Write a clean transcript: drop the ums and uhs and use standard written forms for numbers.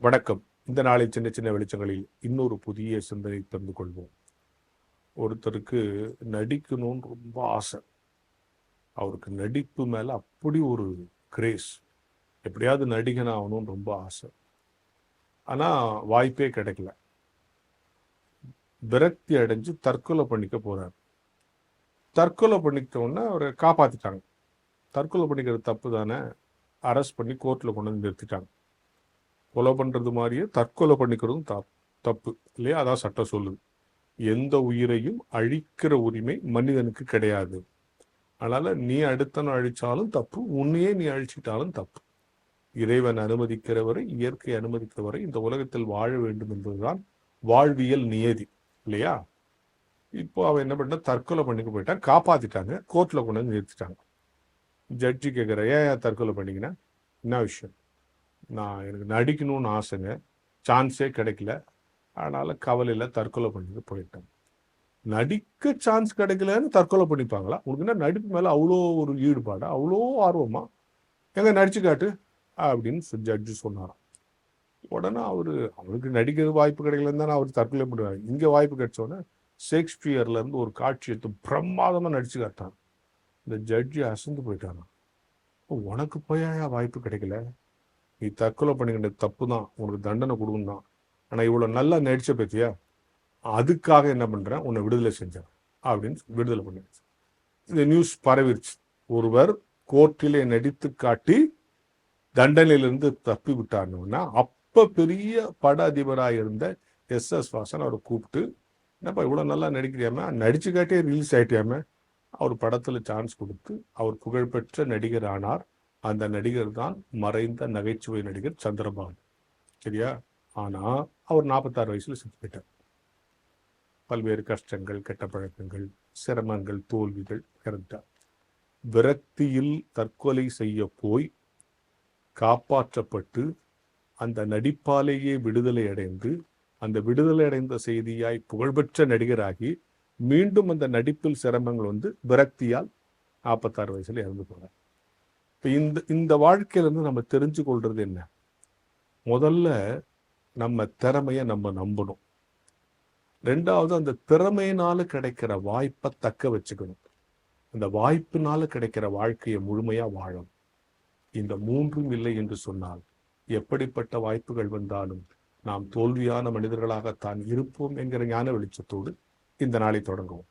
வணக்கம். இந்த நாளில் சின்ன சின்ன வெளிச்சங்களில் இன்னொரு புதிய சிந்தனை தெரிந்து கொள்வோம். ஒருத்தருக்கு நடிக்கணும்னு ரொம்ப ஆசை. அவருக்கு நடிப்பு மேல அப்படி ஒரு கிரேஸ். எப்படியாவது நடிகன் ஆகணும்னு ரொம்ப ஆசை. ஆனா வாய்ப்பே கிடைக்கல. விரக்தி அடைஞ்சு தற்கொலை பண்ணிக்க போறாரு. தற்கொலை பண்ணிக்க உடனே அவரை காப்பாத்திட்டாங்க. தற்கொலை பண்ணிக்கிறது தப்பு தானே, அரெஸ்ட் பண்ணி கோர்ட்ல கொண்டு வந்து நிறுத்திட்டாங்க. கொலை பண்றது மாதிரியே தற்கொலை பண்ணிக்கிறதும் தப்பு இல்லையா? அதான் சட்டம் சொல்லுது. எந்த உயிரையும் அழிக்கிற உரிமை மனிதனுக்கு கிடையாது. அதனால நீ அடுத்தவன் அழிச்சாலும் தப்பு, உன்னையே நீ அழிச்சிட்டாலும் தப்பு. இறைவன் அனுமதிக்கிறவரை, இயற்கை அனுமதிக்கிறவரை இந்த உலகத்தில் வாழ வேண்டும் என்பதுதான் வாழ்வியல் நியதி இல்லையா? இப்போ அவன் என்ன பண்ண, தற்கொலை பண்ணிக்க போயிட்டான். காப்பாத்திட்டாங்க, கோர்ட்ல கொண்டு வந்து நிறுத்திட்டாங்க. ஜட்ஜி கேட்குற, ஏன் தற்கொலை பண்ணிக்கின, என்ன விஷயம்? நான் எனக்கு நடிக்கணும்னு ஆசைங்க, சான்ஸே கிடைக்கல, அதனால கவலையில் தற்கொலை பண்ணிட்டு போயிட்டேன். நடிக்க சான்ஸ் கிடைக்கலன்னு தற்கொலை பண்ணிப்பாங்களா? உங்களுக்கு என்ன நடிப்பு மேலே அவ்வளோ ஒரு ஈடுபாடா, அவ்வளோ ஆர்வமா? எங்க நடிச்சு காட்டு அப்படின்னு ஜட்ஜு சொன்னாராம். உடனே அவருக்கு நடிக்கிறது வாய்ப்பு கிடைக்கலன்னு தானே அவர் தற்கொலை பண்ணுவார். இங்கே வாய்ப்பு கிடைச்சோடனே ஷேக்ஸ்பியர்ல இருந்து ஒரு காட்சி எடுத்து பிரமாதமாக நடிச்சு காட்டாங்க. இந்த ஜட்ஜி அசந்து போயிட்டாங்க. உனக்கு போயா வாய்ப்பு கிடைக்கல, நீ தற்கொலை பண்ணிக்கிட்ட தப்பு தான், உனக்கு தண்டனை கொடுக்கும் தான், ஆனால் இவ்வளோ நல்லா நடிச்ச பத்தியா, அதுக்காக என்ன பண்றேன், உன்னை விடுதலை செஞ்சேன் அப்படின்னு விடுதலை பண்ணிடுச்சு. இந்த நியூஸ் பரவிருச்சு. ஒருவர் கோர்ட்டிலே நடித்து காட்டி தண்டனையிலிருந்து தப்பி விட்டார்னா, அப்ப பெரிய பட அதிபராக இருந்த எஸ் வாசன் அவரை கூப்பிட்டு, என்னப்பா இவ்வளவு நல்லா நடிக்கிறியாம, நடிச்சு காட்டியே ரிலீஸ் ஆயிட்டியாம, அவர் படத்துல சான்ஸ் கொடுத்து அவர் புகழ்பெற்ற நடிகர் ஆனார். அந்த நடிகர் தான் மறைந்த நகைச்சுவை நடிகர் சந்திரபாபு. சரியா? ஆனா அவர் 46 வயசுல செத்து போயிட்டார். பல்வேறு கஷ்டங்கள், கெட்ட பழக்கங்கள், சிரமங்கள், தோல்விகள் இறந்தார். விரக்தியில் தற்கொலை செய்ய போய் காப்பாற்றப்பட்டு அந்த நடிப்பாலேயே விடுதலை அடைந்து, அந்த விடுதலை அடைந்த செய்தியாய் புகழ்பெற்ற நடிகராகி மீண்டும் அந்த நடிப்பில் சிரமங்கள் வந்து விரக்தியால் 46 வயசுல இறந்து போனார். இப்போ இந்த வாழ்க்கையிலிருந்து நம்ம தெரிஞ்சு கொள்றது என்ன? முதல்ல நம்ம திறமைய நம்ம நம்பணும். ரெண்டாவது, அந்த திறமையினால கிடைக்கிற வாய்ப்பை தக்க வச்சுக்கணும். அந்த வாய்ப்பினால கிடைக்கிற வாழ்க்கையை முழுமையா வாழணும். இந்த மூன்றும் இல்லை என்று சொன்னால் எப்படிப்பட்ட வாய்ப்புகள் வந்தாலும் நாம் தோல்வியான மனிதர்களாகத்தான் இருப்போம் என்கிற ஞான வெளிச்சத்தோடு இந்த நாளை தொடங்குவோம்.